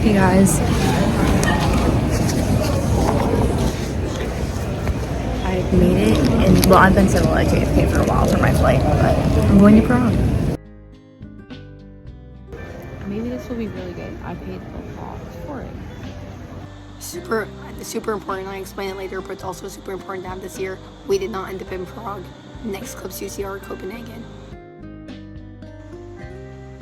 Hey guys, I've made it, and well, I've been sitting at JFK for a while for my flight, but I'm going to Prague. Maybe this will be really good. I paid a lot for it. Super important. I explain it later, but it's also super important to have this year. We did not end up in Prague. Next clubs you see are Copenhagen.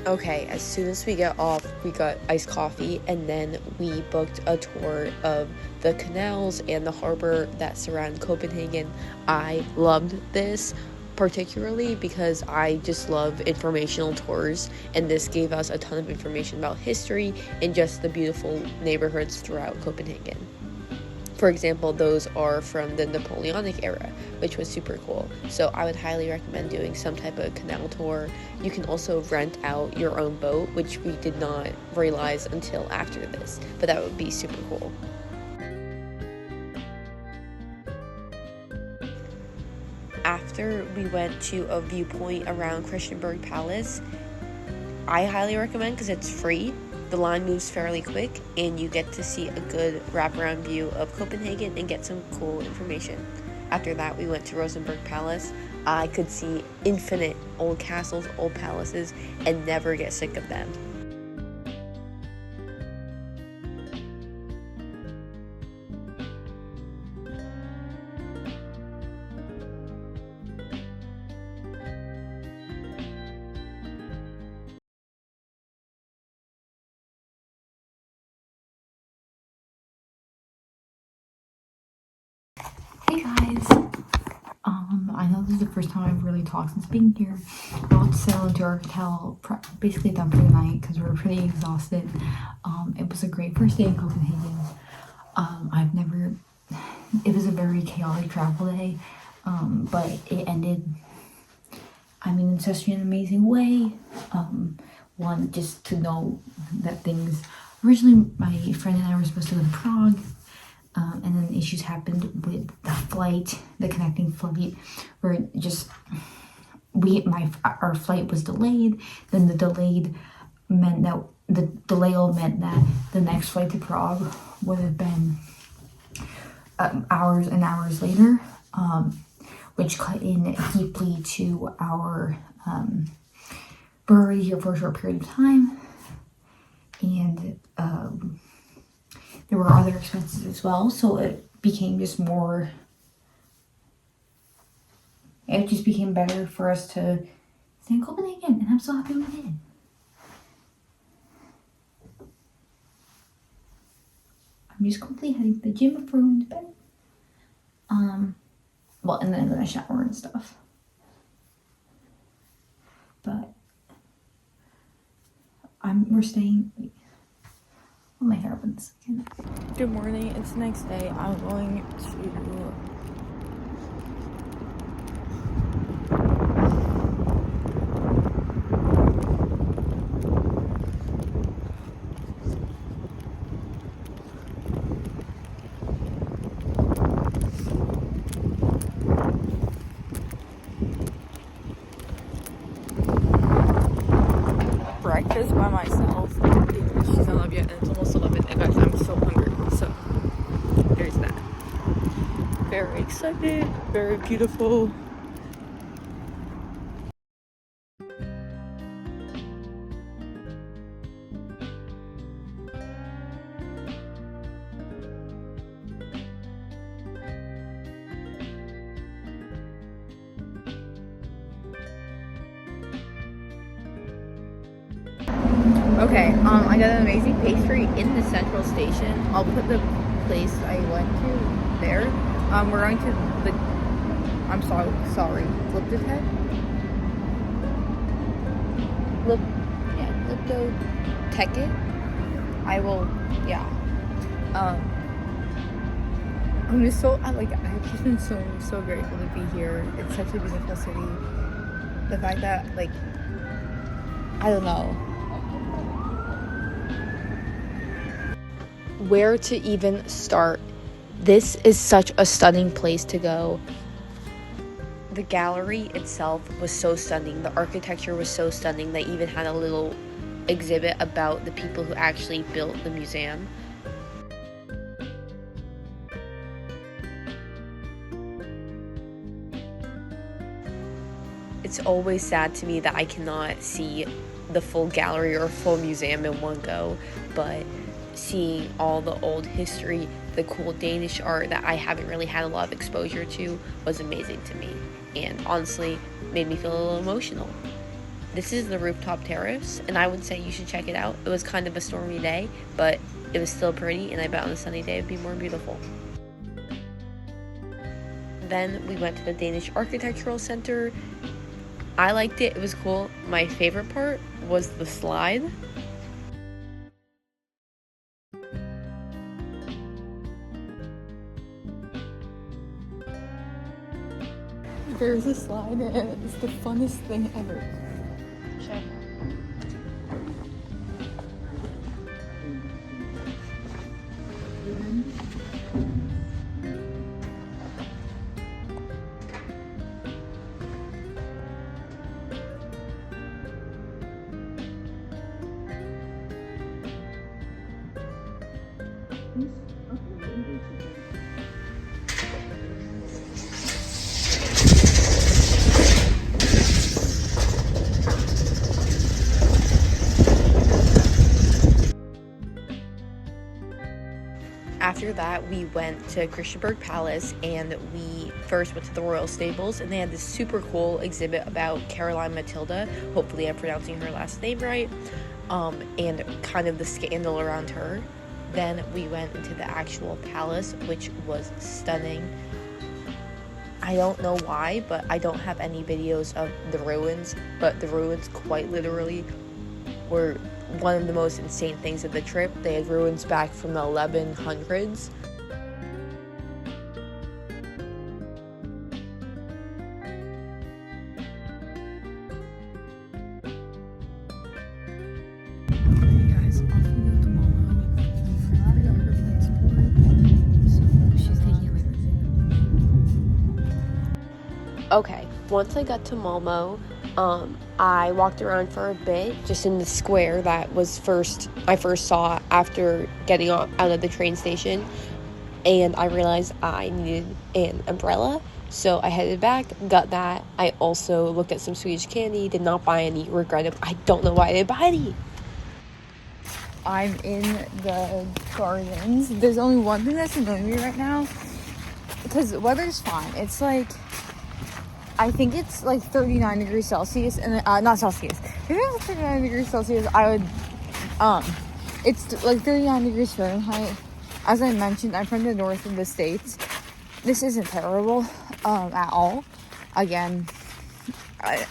Okay, as soon as we get off, we got iced coffee, and then we booked a tour of the canals and the harbor that surround Copenhagen. I loved this, particularly because I just love informational tours, and this gave us a ton of information about history and just the beautiful neighborhoods throughout Copenhagen. For example, those are from the Napoleonic era, which was super cool. So I would highly recommend doing some type of canal tour. You can also rent out your own boat, which we did not realize until after this, but that would be super cool. After we went to a viewpoint around Christiansborg Palace, I highly recommend because it's free. The line moves fairly quick, and you get to see a good wraparound view of Copenhagen and get some cool information. After that, we went to Rosenborg Palace. I could see infinite old castles, old palaces, and never get sick of them. Hey guys, I know this is the first time I've really talked since being here. We're about to settle into our hotel, basically done for the night because we're pretty exhausted. It was a great first day in Copenhagen. It was a very chaotic travel day, but it ended, in such an amazing way. One, just to know that things, originally my friend and I were supposed to go to Prague, and then issues happened with the connecting flight, where our flight was delayed. Then the delay meant that the next flight to Prague would have been hours and hours later, which cut in deeply to our we're already here for a short period of time, and there were other expenses as well, so it just became better for us to stay in Copenhagen, and I'm so happy we did. I'm just quickly heading to the gym before going to bed. And then I'm gonna shower and stuff. But we're staying. Oh, my hair up in a second. Good morning. It's the next day. I'm going to breakfast by myself. She's not up yet, and it's almost 11. And guys, I'm so hungry. So there's that. Very excited. Very beautiful. Okay, I got an amazing pastry in the central station. I'll put the place I went to there. We're going to the, I'm sorry, Liptotech? Liptotech. I've just been so grateful to be here. It's such a beautiful city. The fact that, I don't know. Where to even start? This is such a stunning place to go. The gallery itself was so stunning. The architecture was so stunning. They even had a little exhibit about the people who actually built the museum. It's always sad to me that I cannot see the full gallery or full museum in one go, but seeing all the old history, the cool Danish art that I haven't really had a lot of exposure to was amazing to me, and honestly made me feel a little emotional. This is the rooftop terrace, and I would say you should check it out. It was kind of a stormy day, but it was still pretty, and I bet on a sunny day it'd be more beautiful. Then we went to the Danish Architectural Center. I liked it. It was cool. My favorite part was the slide. There's a slide and it's the funnest thing ever. Check. After that, we went to Christiansborg Palace, and we first went to the royal stables, and they had this super cool exhibit about Caroline Matilda, hopefully I'm pronouncing her last name right, and kind of the scandal around her. Then we went into the actual palace, which was stunning. I don't know why, but I don't have any videos of the ruins, but the ruins quite literally were one of the most insane things of the trip. They had ruins back from the 1100s. Guys, off we go to Mama. We forgot her passport, so she's taking later. Okay, once I got to Malmo, I walked around for a bit, just in the square that was I first saw after getting out of the train station, and I realized I needed an umbrella, so I headed back, got that. I also looked at some Swedish candy, did not buy any, regret it. I don't know why I didn't buy any. I'm in the gardens. There's only one thing that's annoying me right now, because the weather's fine. It's like, I think it's like 39 degrees Celsius, and not Celsius. If it was 39 degrees Celsius, I would, it's like 39 degrees Fahrenheit. As I mentioned, I'm from the north of the States. This isn't terrible, at all. Again,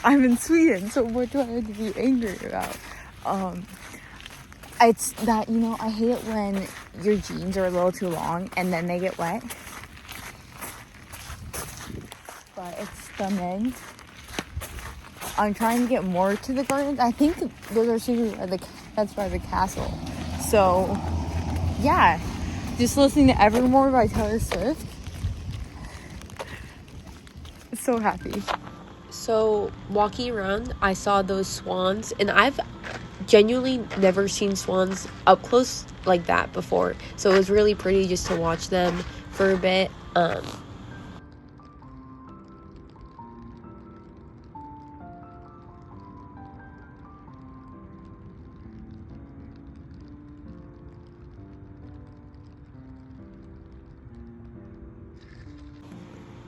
I'm in Sweden, so what do I have to be angry about? It's that, I hate it when your jeans are a little too long and then they get wet. But it's stunning. I'm trying to get more to the gardens. I think those are secret that's by the castle. So, yeah. Just listening to Evermore by Taylor Swift. So happy. So, walking around, I saw those swans, and I've genuinely never seen swans up close like that before. So it was really pretty just to watch them for a bit.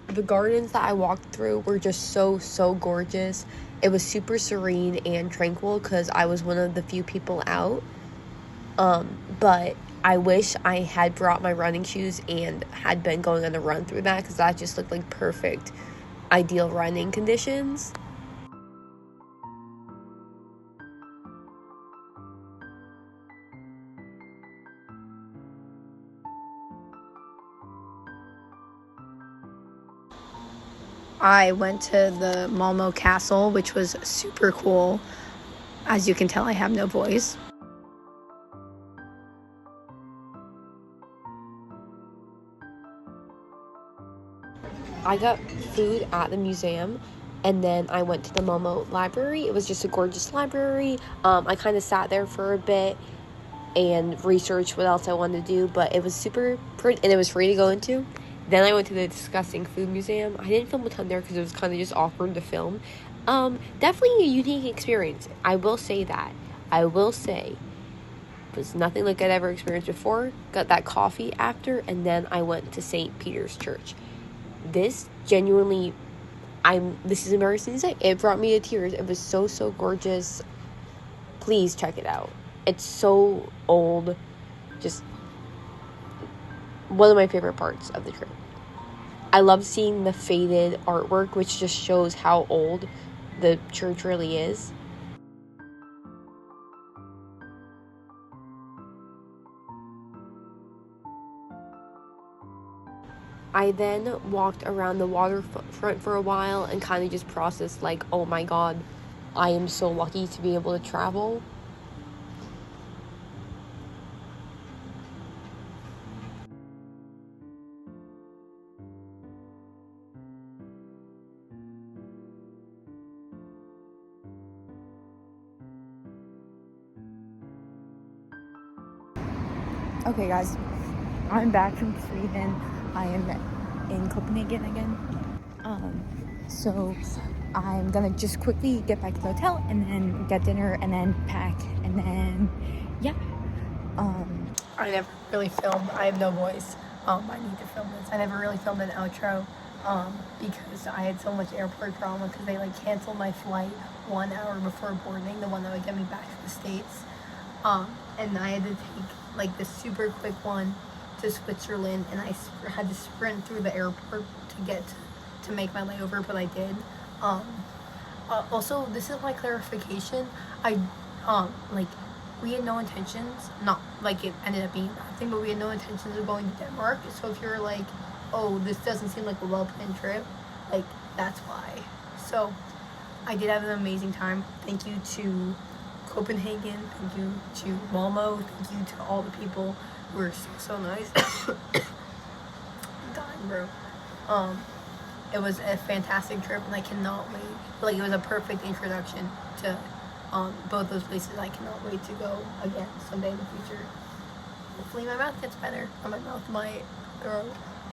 The gardens that I walked through were just so gorgeous. It was super serene and tranquil because I was one of the few people out. But I wish I had brought my running shoes and had been going on a run through that, because that just looked like perfect, ideal running conditions. I went to the Malmo Castle, which was super cool. As you can tell, I have no voice. I got food at the museum. And then I went to the Momo library. It was just a gorgeous library. I kind of sat there for a bit and researched what else I wanted to do, but it was super pretty, and it was free to go into. Then I went to the Disgusting Food Museum. I didn't film a ton there because it was kind of just awkward to film. Definitely a unique experience. I will say that. I will say it was nothing like I'd ever experienced before. Got that coffee after, and then I went to St. Peter's Church. This genuinely, this is embarrassing to say, it brought me to tears. It was so gorgeous. Please check it out. It's so old. Just one of my favorite parts of the trip. I love seeing the faded artwork, which just shows how old the church really is. I then walked around the waterfront for a while and kind of just processed, like, oh my god, I am so lucky to be able to travel. Okay, guys, I'm back from Sweden. I am in Copenhagen again. So I'm gonna just quickly get back to the hotel and then get dinner and then pack and then yeah. I never really filmed. I have no voice. I need to film this. I never really filmed an outro because I had so much airport drama because they like canceled my flight 1 hour before boarding, the one that would get me back to the States. And I had to take like this super quick one to Switzerland, and I had to sprint through the airport to make my layover, but I did. Also, this is my clarification. We had no intentions, not like it ended up being a bad thing, but we had no intentions of going to Denmark. So if you're like, oh, this doesn't seem like a well-planned trip, like, that's why. So I did have an amazing time. Thank you to Copenhagen, thank you to Malmo, thank you to all the people who were so nice. I'm dying, bro. It was a fantastic trip, and I cannot wait. Like, it was a perfect introduction to both those places. I cannot wait to go again someday in the future. Hopefully my mouth gets better, or my mouth might grow.